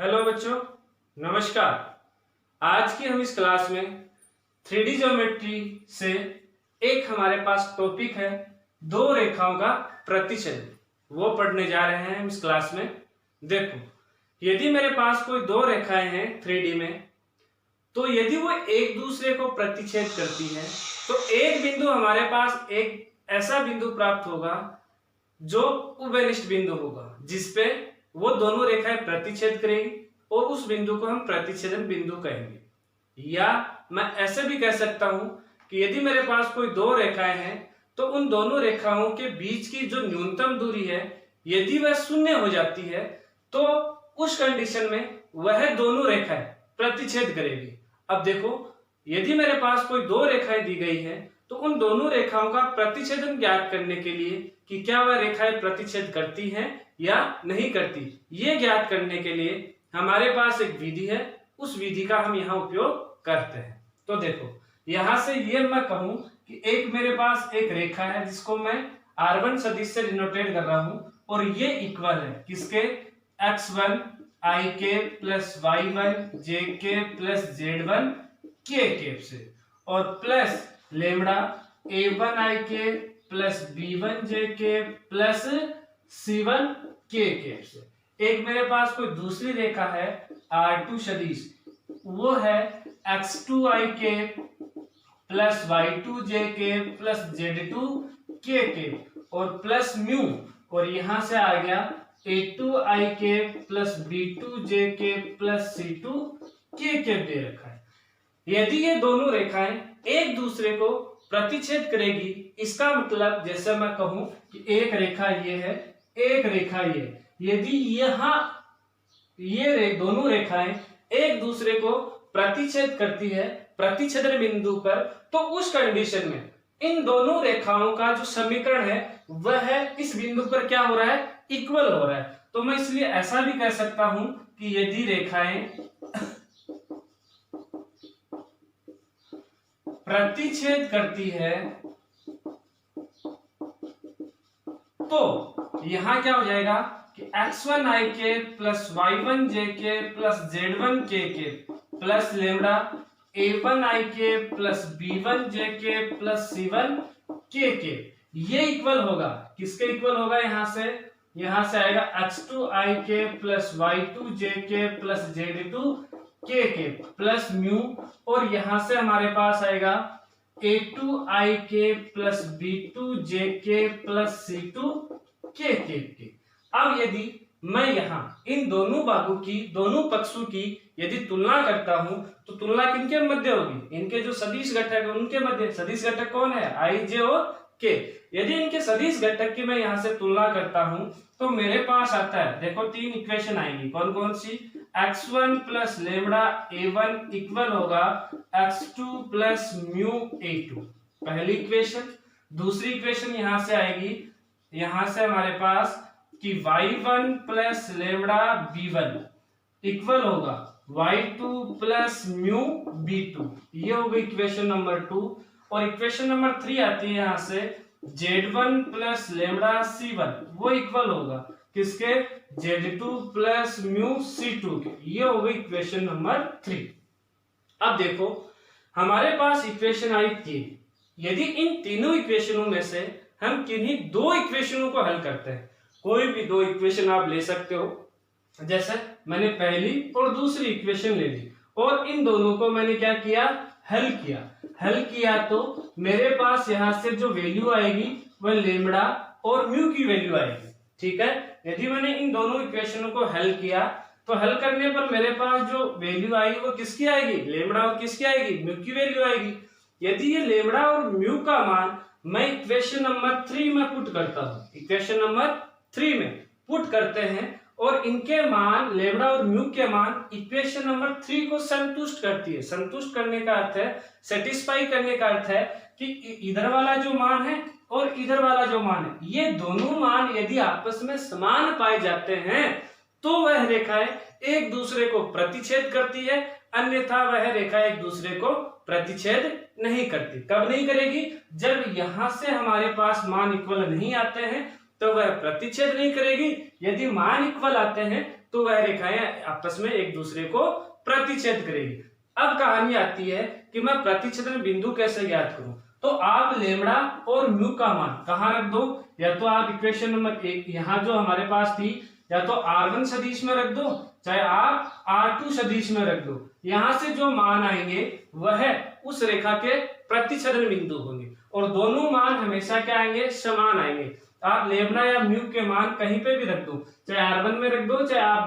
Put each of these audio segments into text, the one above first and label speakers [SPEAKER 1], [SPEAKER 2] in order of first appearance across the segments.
[SPEAKER 1] Hello बच्चों, नमस्कार। आज की हम इस क्लास में 3D ज्योमेट्री से एक हमारे पास टॉपिक है दो रेखाओं का प्रतिच्छेद, वो पढ़ने जा रहे हैं हम इस क्लास में। देखो, यदि मेरे पास कोई दो रेखाएं हैं 3D में, तो यदि वो एक दूसरे को प्रतिच्छेद करती है तो एक बिंदु हमारे पास एक ऐसा बिंदु प्राप्त होगा जो उभयनिष्ठ बिंदु होगा, जिसपे वो दोनों रेखाएं प्रतिच्छेद करेंगी और उस बिंदु को हम प्रतिच्छेदन बिंदु कहेंगे। या मैं ऐसे भी कह सकता हूं कि यदि मेरे पास कोई दो रेखाएं हैं तो उन दोनों रेखाओं के बीच की जो न्यूनतम दूरी है, यदि वह शून्य हो जाती है तो उस कंडीशन में वह दोनों रेखाएं प्रतिच्छेद करेगी। अब देखो, यदि मेरे पास कोई दो रेखाएं दी गई है तो उन दोनों रेखाओं का प्रतिच्छेदन ज्ञात करने के लिए कि क्या वह रेखाएं प्रतिच्छेद करती हैं या नहीं करती, ये ज्ञात करने के लिए हमारे पास एक विधि है, उस विधि का हम यहाँ उपयोग करते हैं। तो देखो, यहां से ये मैं कहूं कि एक मेरे पास एक रेखा है जिसको मैं R1 सदिश से डिनोटेट कर रहा हूं और ये इक्वल है किसके, x1 ik plus y1 jk plus z1 k से, और plus lambda a1 ik plus b1 jk plus c1 k से। एक मेरे पास कोई दूसरी रेखा है R2 सदिश, वो है x2 ik plus y2 jk plus z2 k और प्लस म्यू, और यहां से आ गया a2 ik plus b2 jk plus c2 k दे रखा है। यदि ये दोनों रेखाएं एक दूसरे को प्रतिच्छेद करेगी, इसका मतलब जैसे मैं कहूं कि एक रेखा ये है, एक रेखा ये, यदि यहां ये दोनों रेखाएं एक दूसरे को प्रतिच्छेद करती है प्रतिच्छेदन बिंदु पर, तो उस कंडीशन में इन दोनों रेखाओं का जो समीकरण है वह इस बिंदु पर क्या हो रहा है, इक्वल हो रहा है। तो मैं इसलिए ऐसा भी कह सकता हूं कि यदि रेखाएं प्रतिच्छेद करती है तो यहां क्या हो जाएगा कि x1 ik plus y1 jk plus z1 k plus lambda a1 ik plus b1 jk plus c1 k ये इक्वल होगा किसके इक्वल होगा, यहां से आएगा x2 ik plus y2 jk plus z2 k plus mu, और यहां से हमारे पास आएगा a2 ik plus b2 jk plus c2 k। अब यदि मैं यहां इन दोनों भागों की, दोनों पक्षों की यदि तुलना करता हूं तो तुलना किनके मध्य होगी, इनके जो सदिश घटक है उनके मध्य। सदिश घटक कौन है, i j और k। यदि इनके सदिश घटक की मैं यहां से तुलना करता हूं तो मेरे पास आता है, देखो तीन इक्वेशन आएंगी, कौन कौन सी, x1 plus lambda a1 equal होगा x2 प्लस म्यू a2, पहली इक्वेशन। दूसरी इक्वेशन यहां से आएगी, यहां से हमारे पास कि y1 plus lambda b1 equal होगा y2 प्लस म्यू b2, ये होगी इक्वेशन नंबर 2। और इक्वेशन नंबर 3 आती है यहां से z1 प्लस लेमड़ा c1, वो इक्वल होगा किसके, z2 प्लस म्यू c2 के, ये होगी इक्वेशन नंबर 3। अब देखो, हमारे पास इक्वेशन आई 3, यदि इन तीनों इक्वेशनों में से हम किन्हीं दो इक्वेशनों को हल करते हैं, कोई भी दो इक्वेशन आप ले सकते हो, जैसे मैंने पहली और दूसरी इक्वेशन ले ली और इन दोनों को मैंने क्या किया, हल किया तो मेरे पास यहां से जो वैल्यू आएगी वह लेमड़ा और म्यू की वैल्यू आएगी, ठीक है। यदि मैंने इन दोनों इक्वेशनों को हल किया तो हल करने पर मेरे पास जो वैल्यू आएगी वो किसकी आएगी, लेमड़ा और किसकी आएगी, म्यू की वैल्यू आएगी। यदि ये लेमड़ा और म्यू का मान मैं इक्वेशन नंबर 3 में पुट करता हूं, इक्वेशन नंबर 3 में पुट करते हैं और इनके मान, लेमड़ा और म्यू के मान इक्वेशन नंबर 3 को संतुष्ट करती है। संतुष्ट करने का अर्थ है, सेटिस्फाई करने का अर्थ है कि इधर वाला जो मान है और इधर वाला जो मान है, ये दोनों मान यदि आपस में समान पाए जाते हैं तो वह रेखाएं एक दूसरे को प्रतिच्छेद करती है, अन्यथा वह रेखा एक दूसरे को प्रतिच्छेद नहीं करती। कब नहीं करेगी, जब यहां से हमारे पास मान इक्वल नहीं आते हैं तो वह प्रतिच्छेद नहीं करेगी। यदि मान इक्वल आते हैं तो वह रेखाएं आपस में एक दूसरे को प्रतिच्छेद करेगी। अब कहानी आती है कि मैं प्रतिच्छेदन बिंदु कैसे ज्ञात करूं। तो आप लेमड़ा और म्यू का मान कहां रख दो, या तो आप इक्वेशन नंबर 1 यहां जो हमारे पास थी, या तो R1 सदिश में रख दो, चाहे आप R2 सदिश में रख दो। यहां से जो मान आएंगे वह उस रेखा के प्रतिच्छेदन बिंदु होंगे, और दोनों मान हमेशा क्या आएंगे, समान आएंगे। आप लेमड़ा या म्यू के मान कहीं पे भी रख दो, चाहे R1 में रख दो, चाहे आप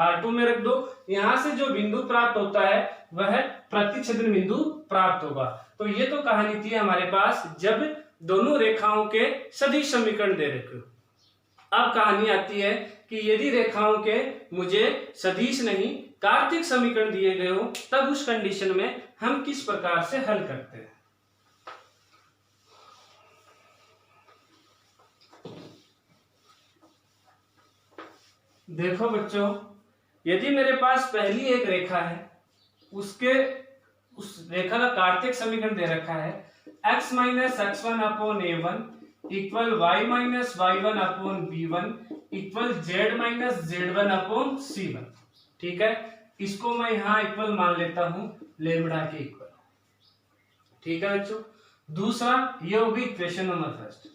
[SPEAKER 1] R2 में रख दो, यहां से जो बिंदु प्राप्त होता है वह प्रतिच्छेदन बिंदु प्राप्त होगा। तो ये तो कहानी थी हमारे पास जब दोनों रेखाओं के सदिश समीकरण दे रखे हो। अब कहानी आती है कि यदि रेखाओं के मुझे सदिश नहीं कार्तिक समीकरण दिए गए हो, तब उस कंडीशन में हम किस प्रकार से हल करते हैं। देखो बच्चों, यदि मेरे पास पहली एक रेखा है, उस रेखा का कार्तिक समीकरण दे रखा है x minus x1 upon a1 equal y minus y1 upon b1 equal z minus z1 upon c1। ठीक है, इसको मैं यहां इक्वल मान लेता हूं लेमड़ा के इक्वल। ठीक है बच्चों, दूसरा ये होगी इक्वेशन नंबर फर्स्ट।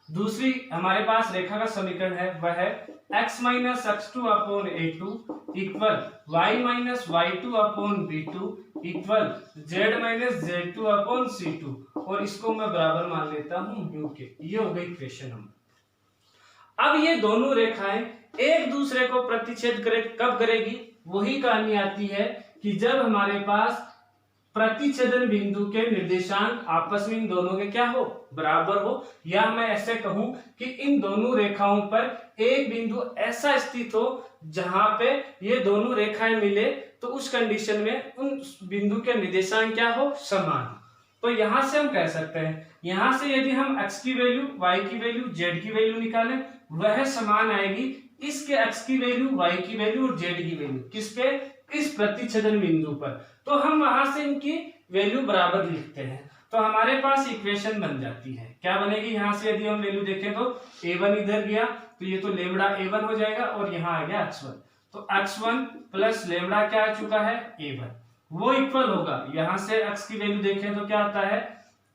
[SPEAKER 1] दूसरी हमारे पास रेखा का समीकरण है वह है x minus x2 upon a2 equal y minus y2 upon b2 equal z minus z2 upon c2, और इसको मैं बराबर मान लेता हूं म्यू के। ये हो गई इक्वेशन नंबर। अब ये दोनों रेखाएं एक दूसरे को प्रतिच्छेद कब करेगी, वही कहानी आती है कि जब हमारे पास प्रतिच्छेदन बिंदु के निर्देशांक आपस में इन दोनों के क्या हो, बराबर हो, या मैं ऐसे कहूं कि इन दोनों रेखाओं पर एक बिंदु ऐसा स्थित हो जहां पे ये दोनों रेखाएं मिले, तो उस कंडीशन में उन बिंदु के निर्देशांक क्या हो, समान। तो यहां से हम कह सकते हैं, यहां से यदि हम x की वैल्यू, y की वैल्यू, z की वैल्यू निकालें, वह समान आएगी इसके x की वैल्यू, y की वैल्यू और z की वैल्यू किसके, इस प्रतिच्छेदन बिंदु पर। तो हम वहां से इनकी वैल्यू बराबर लिखते हैं, तो हमारे पास इक्वेशन बन जाती है। क्या बनेगी, यहां से यदि हम वैल्यू देखें तो a1 इधर गया तो ये तो लेमड़ा a1 हो जाएगा, और यहाँ आ गया x1, तो x1 प्लस लेमड़ा क्या आ चुका है, a1, वो इक्वल होगा। यहां से x की वैल्यू देखें तो क्या आता है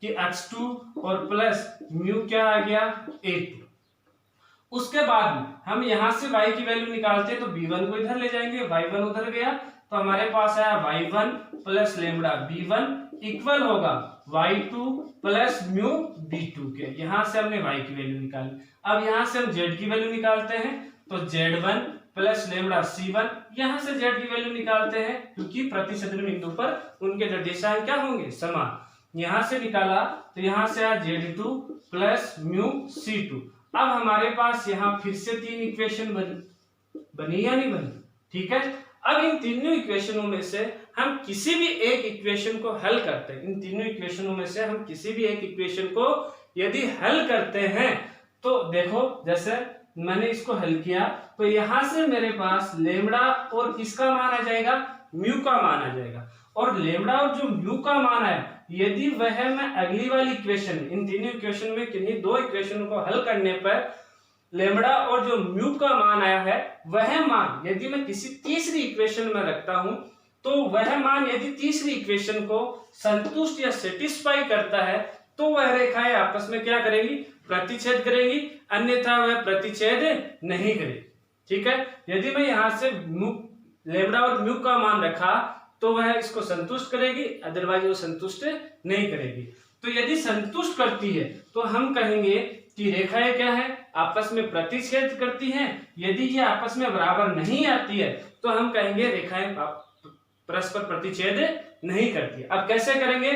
[SPEAKER 1] कि x2 और प्लस म्यू क्या आ गया, a2। उसके बाद हम यहां से y की वैल्यू निकालते हैं तो b1 को इधर ले जाएंगे, y1 उधर गया तो हमारे पास आया y1 plus lambda b1 equal होगा y2 प्लस म्यू b2 के। यहां से हमने y की वैल्यू निकाली। अब यहां से हम z की वैल्यू निकालते हैं तो z1 प्लस लेमड़ा c1, यहां से z की वैल्यू निकालते हैं क्योंकि प्रतिच्छेदन बिंदु पर उनके निर्देशांक क्या होंगे, समान। यहां से निकाला तो यहां से आया z2 प्लस म्यू c2। अब हमारे पास यहां फिर से तीन इक्वेशन बनी या नहीं बनी। ठीक है, अब इन तीनों इक्वेशनों में से हम किसी भी एक इक्वेशन को हल करते हैं। इन तीनों इक्वेशनों में से हम किसी भी एक इक्वेशन को यदि हल करते हैं तो देखो, जैसे मैंने इसको हल किया तो यहां से मेरे पास लेमड़ा और किसका मान आ जाएगा, म्यू का मान आ जाएगा। और लेमड़ा और जो म्यू का मान है, यदि वह मैं अगली वाली इक्वेशन, इन तीनों इक्वेशन में किन्हीं दो इक्वेशन को हल करने पर लेमड़ा और जो म्यू का मान आया है, वह मान यदि मैं किसी तीसरी इक्वेशन में रखता हूं तो वह मान यदि तीसरी इक्वेशन को संतुष्ट या सेटिस्फाई करता है तो वह रेखाएं आपस में क्या करेंगी, प्रतिच्छेद करेंगी, अन्यथा वह प्रतिच्छेद नहीं करेगी। ठीक है, यदि मैं यहां से लेमड़ा और म्यू का मान रखा तो वह इसको संतुष्ट करेगी, अदरवाइज वो संतुष्ट नहीं करेगी। तो यदि संतुष्ट करती है तो हम कहेंगे कि रेखाएं क्या है, आपस में प्रतिच्छेद करती हैं। यदि ये आपस में बराबर नहीं आती है तो हम कहेंगे रेखाएं परस्पर प्रतिच्छेद नहीं करती। अब कैसे करेंगे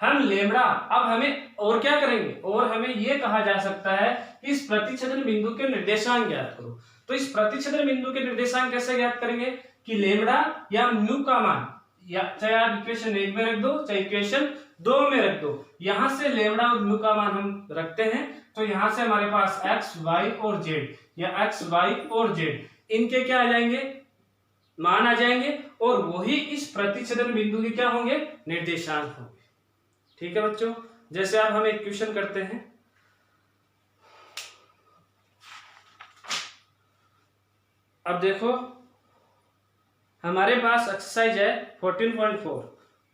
[SPEAKER 1] हम लेमड़ा, अब हमें और क्या करेंगे, और हमें यह कहा जा सकता है कि इस प्रतिच्छेदन बिंदु के निर्देशांक ज्ञात करो। तो इस प्रतिच्छेदन बिंदु के निर्देशांक कैसे ज्ञात करेंगे कि लेमड़ा या म्यू का मान, या चाहे आप इक्वेशन 1 में रख दो चाहे इक्वेशन 2 में रख दो, यहां से लेमड़ा और म्यू का मान हम रखते हैं तो यहां से हमारे पास x, y और z, या x, y और z इनके क्या आ जाएंगे, मान आ जाएंगे, और वही इस प्रतिच्छेदन बिंदु के क्या होंगे, निर्देशांक होंगे। ठीक है बच्चों, जैसे अब हम एक क्वेश्चन करते हैं। अब देखो हमारे पास एक्सरसाइज है 14.4,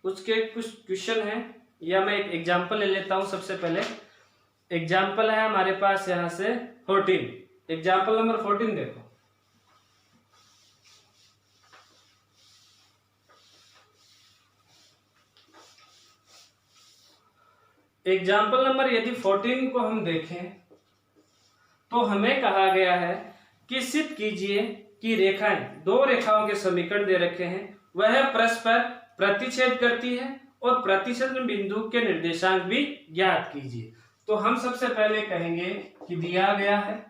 [SPEAKER 1] उसके कुछ क्वेश्चन है, या मैं एक एग्जांपल ले लेता हूं। सबसे पहले एग्जांपल है हमारे पास यहां से 14, एग्जांपल नंबर 14 देखो। एग्जाम्पल नंबर यदि 14 को हम देखें तो हमें कहा गया है कि सिद्ध कीजिए कि रेखाएं, दो रेखाओं के समीकरण दे रखे हैं, वह परस्पर प्रतिच्छेद करती है और प्रतिच्छेद बिंदु के निर्देशांक भी ज्ञात कीजिए। तो हम सबसे पहले कहेंगे कि दिया गया है,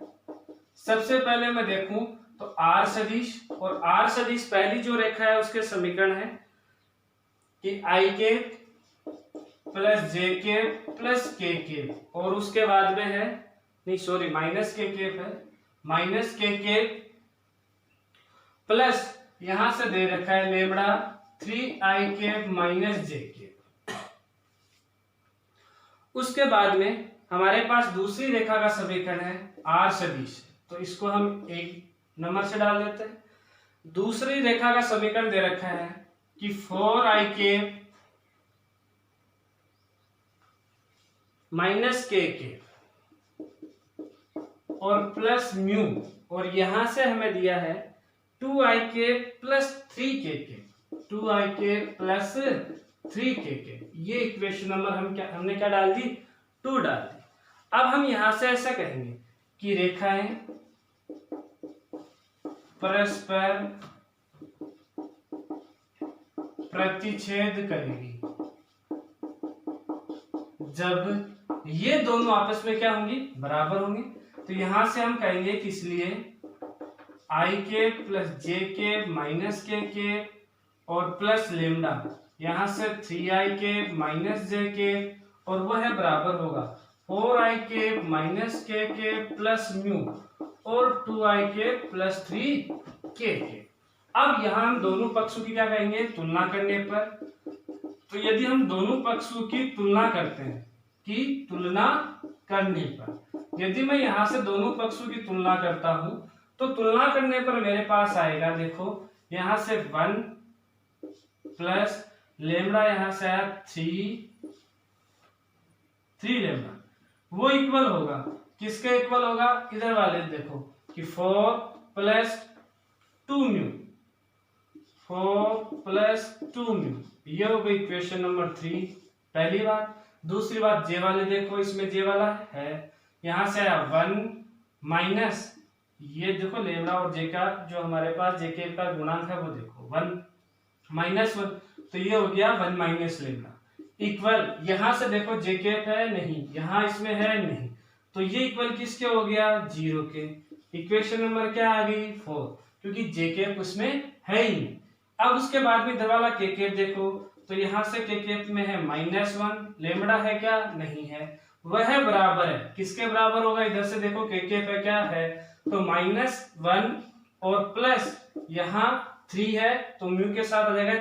[SPEAKER 1] सबसे पहले मैं देखूं तो आर सदिश, और आर सदिश पहली जो रेखा है उसके समीकरण है कि आई के प्लस जे के प्लस के, और उसके बाद में है, नहीं सॉरी माइनस के है, माइनस के प्लस यहां से दे रखा है लेमड़ा 3i के माइनस जे के। उसके बाद में हमारे पास दूसरी रेखा का समीकरण है आर सदिश, तो इसको हम एक नंबर से डाल देते हैं। दूसरी रेखा का समीकरण दे रखा है कि 4i के माइनस के और प्लस म्यू, और यहां से हमें दिया है 2i के प्लस 3k के, 2i के प्लस 3k। ये इक्वेशन नंबर हमने क्या डाल दी, 2 डाल दी। अब हम यहां से ऐसा कहेंगे कि रेखाएं परस्पर प्रतिच्छेद करेगी जब ये दोनों आपस में क्या होंगी, बराबर होंगी। तो यहां से हम कहेंगे कि इसलिए आई के प्लस जे के माइनस के और प्लस लेमडा, यहां से 3i के माइनस जे के, और वह है बराबर होगा 4i के माइनस के प्लस म्यू और 2i के प्लस 3k के। अब यहां हम दोनों पक्षों की क्या कहेंगे, तुलना करने पर, तो यदि हम दोनों पक्षों की तुलना करते हैं, कि तुलना करने पर यदि मैं यहां से दोनों पक्षों की तुलना करता हूं तो तुलना करने पर मेरे पास आएगा, देखो यहां से 1 प्लस लेमड़ा, यहां से आया 3 लेमड़ा, वो इक्वल होगा किसके इक्वल होगा, इधर वाले देखो कि 4 प्लस 2 म्यू, 4 प्लस 2 म्यू, ये हो गई इक्वेशन नंबर 3 पहली बात। दूसरी बात जे वाले देखो, इसमें जे वाला है, यहां से आया 1 माइनस, ये देखो लेमड़ा और जे का जो हमारे पास जे के का गुणांक है वो देखो 1 माइनस 1, तो ये हो गया 1 माइनस लेमड़ा इक्वल, यहां से देखो जे के है नहीं, यहां इसमें है नहीं, तो ये इक्वल किसके हो गया, 0 के। इक्वेशन नंबर क्या आ गई, 4, क्योंकि जे के उसमें है ही नहीं। अब उसके बाद में इधर वाला के देखो, तो यहां से के में है -1, लेमड़ा है क्या, नहीं है, वह बराबर है किसके बराबर होगा, इधर से देखो के पे क्या है, तो -1 और प्लस यहाँ 3 है, तो म्यू के साथ आ जाएगा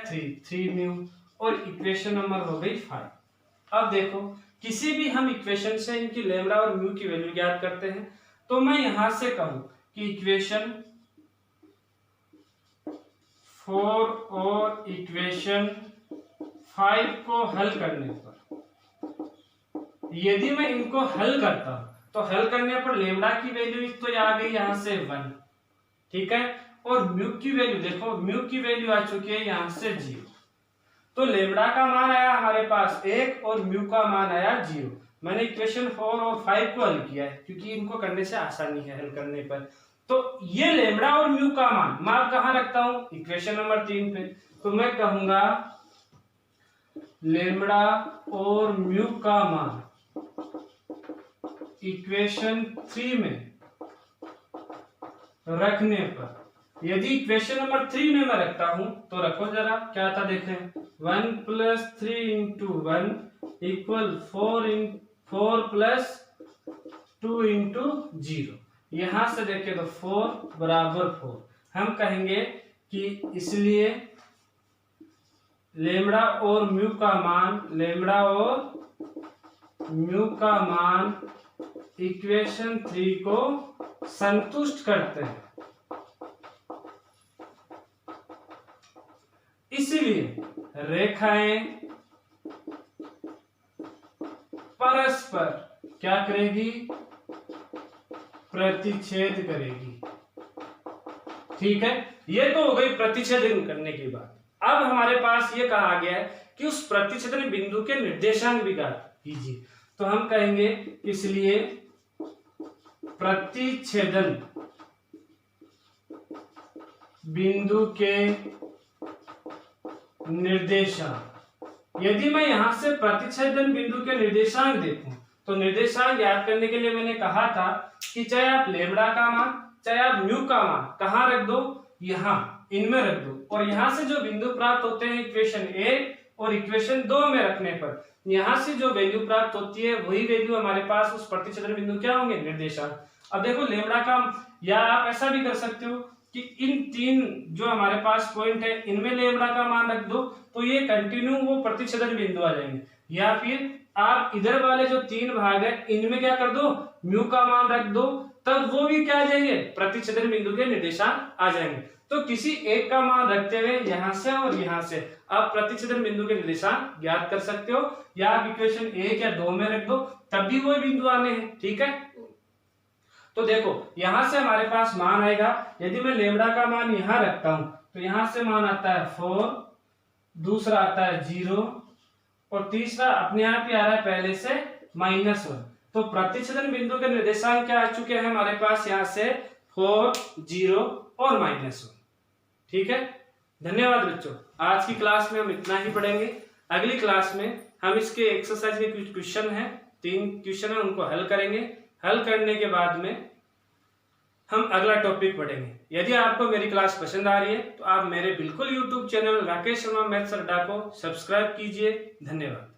[SPEAKER 1] 3 म्यू, और इक्वेशन नंबर हो गई 5। अब देखो किसी भी हम इक्वेशन से इनकी लेमड़ा और म्यू की वैल्यू ज्ञात करते हैं, तो मैं यहां से कहूं कि इक्वेशन 4 और इक्वेशन 5 को हल करने पर, यदि मैं इनको हल करता हूं तो हल करने पर लेमड़ा की वैल्यू तो आ गई यहां से 1, ठीक है, और म्यू की वैल्यू देखो, म्यू की वैल्यू आ चुकी है यहां से 0, तो लेमड़ा का मान आया हमारे पास 1 और म्यू का मान आया 0। मैंने इक्वेशन 4 और 5 को हल किया है क्योंकि इनको करने से आसानी है हल करने पर। तो ये लेमड़ा और म्यू का मान मैं कहां रखता हूं, इक्वेशन नंबर 3 पे, तो मैं कहूंगा लेमड़ा और म्यू का मान इक्वेशन 3 में रखने पर, यदि इक्वेशन नंबर 3 में मैं रखता हूं तो रखो जरा क्या था देखें, 1 plus 3 into 1 equal 4 plus 2 into 0, यहां से देखें तो 4 बराबर 4, हम कहेंगे कि इसलिए लेमड़ा और म्यू का मान, लेमड़ा और म्यू का मान इक्वेशन 3 को संतुष्ट करते हैं, इसलिए रेखाएं परस्पर क्या करेगी, प्रतिच्छेद करेगी। ठीक है, ये तो हो गई प्रतिच्छेदन करने की बात। अब हमारे पास ये कहा गया है कि उस प्रतिच्छेदन बिंदु के निर्देशांक भी ज्ञात कीजिए। तो हम कहेंगे इसलिए प्रतिच्छेदन बिंदु के निर्देशांक। यदि मैं यहां से प्रतिच्छेदन बिंदु के निर्देशांक देखूं तो निर्देशांक ज्ञात करने के लिए मैंने कहा था कि चाहे आप लेमड़ा का मान चाहे आप म्यू का मान कहां रख दो, यहां इनमें रख दो, और यहां से जो बिंदु प्राप्त होते हैं इक्वेशन 1 और इक्वेशन 2 में रखने पर यहां से जो वैल्यू प्राप्त होती है वही वैल्यू हमारे पास उस प्रतिच्छेदन बिंदु क्या होंगे, निर्देशांक। अब देखो लेमड़ा का, या आप ऐसा भी कर सकते हो कि इन तीन जो हमारे पास पॉइंट है इनमें लेमड़ा का मान रख दो तो ये कंटिन्यू वो प्रतिच्छेदन बिंदु आ जाएंगे, या फिर आप इधर वाले जो तीन भाग है इनमें क्या कर दो, म्यू का मान रख दो, तब वो भी क्या आ जाएंगे, प्रतिच्छेदन बिंदु के निर्देशांक आ जाएंगे। तो किसी एक का मान रखते हुए यहां से और यहां से आप प्रतिच्छेदन बिंदु के निर्देशांक ज्ञात कर सकते हो, या आप इक्वेशन 1 या 2 में रख दो तब भी वो बिंदु आने हैं। ठीक है, तो देखो यहां से हमारे पास मान आएगा, यदि मैं लेमड़ा का मान यहां रखता हूं तो यहां से मान आता है 4, दूसरा आता है 0 और तीसरा अपने आप ही आ रहा है पहले से -1। तो प्रतिच्छेदन बिंदु के निर्देशांक क्या आ चुके हैं हमारे पास, यहां से 4, 0 और -1। ठीक है, धन्यवाद बच्चों। आज की क्लास में हम इतना ही पढ़ेंगे। अगली क्लास में हम इसके एक्सरसाइज के कुछ क्वेश्चन हैं, 3 क्वेश्चन है, उनको हल करेंगे। हल करने के बाद में हम अगला टॉपिक पढ़ेंगे। यदि आपको मेरी क्लास पसंद आ रही है तो आप मेरे बिल्कुल YouTube channel Rakesh Sharma maths अड्डा को सब्सक्राइब कीजिए। धन्यवाद।